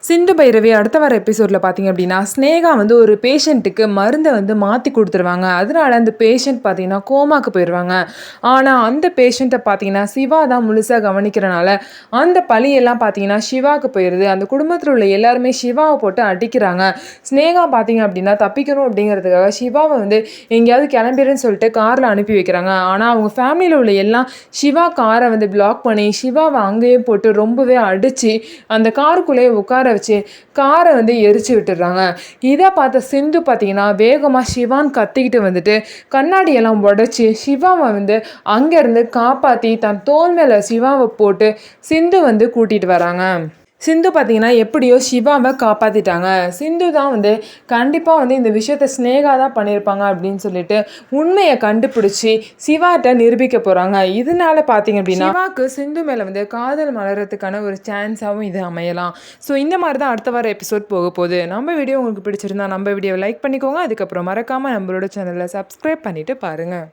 சிந்து பைரவி அடுத்த வர எபிசோடில் பார்த்தீங்க அப்படின்னா ஸ்னேகா வந்து ஒரு பேஷண்ட்டுக்கு மருந்தை வந்து மாற்றி கொடுத்துருவாங்க. அதனால அந்த பேஷண்ட் பார்த்தீங்கன்னா கோமாக்கு போயிடுவாங்க. ஆனால் அந்த பேஷண்ட்டை பார்த்தீங்கன்னா சிவா தான் முழுசாக கவனிக்கிறனால அந்த பழியெல்லாம் பார்த்தீங்கன்னா சிவாவுக்கு போயிடுது. அந்த குடும்பத்தில் உள்ள எல்லாருமே சிவாவை போட்டு அடிக்கிறாங்க. ஸ்னேகா பார்த்தீங்க அப்படின்னா தப்பிக்கணும் அப்படிங்கிறதுக்காக சிவாவை வந்து எங்கேயாவது கிளம்பிடுன்னு சொல்லிட்டு காரில் அனுப்பி வைக்கிறாங்க. ஆனால் அவங்க ஃபேமிலியில் உள்ள எல்லாம் சிவா காரை வந்து பிளாக் பண்ணி சிவாவை அங்கேயே போட்டு ரொம்பவே அடித்து அந்த காருக்குள்ளேயே உட்கார வச்சு காரை வந்து எரிச்சு விட்டுடுறாங்க. இதை பார்த்த சிந்து பார்த்தீங்கன்னா வேகமாக சிவான் கத்திக்கிட்டு வந்துட்டு கண்ணாடியெல்லாம் உடைச்சி சிவாவை வந்து அங்கேருந்து காப்பாற்றி தன் தோல் மேலே சிவாவை போட்டு சிந்து வந்து கூட்டிகிட்டு வராங்க. சிந்து பார்த்தீங்கன்னா எப்படியோ சிவாவை காப்பாற்றிட்டாங்க. சிந்து தான் வந்து கண்டிப்பாக வந்து இந்த விஷயத்த ஸ்னேகா தான் பண்ணியிருப்பாங்க அப்படின்னு சொல்லிட்டு உண்மையை கண்டுபிடிச்சி சிவாட்ட நிரூபிக்க போகிறாங்க. இதனால பார்த்தீங்க அப்படின்னா சிவாக்கு சிந்து மேலே வந்து காதல் மலர்றதுக்கான ஒரு சான்ஸாகவும் இது அமையலாம். ஸோ இந்த மாதிரி தான் அடுத்த வார எபிசோட் போக போகுது. நம்ம வீடியோ உங்களுக்கு பிடிச்சிருந்தா நம்ம வீடியோவை லைக் பண்ணிக்கோங்க. அதுக்கப்புறம் மறக்காமல் நம்மளோட சேனலை சப்ஸ்கிரைப் பண்ணிவிட்டு பாருங்கள்.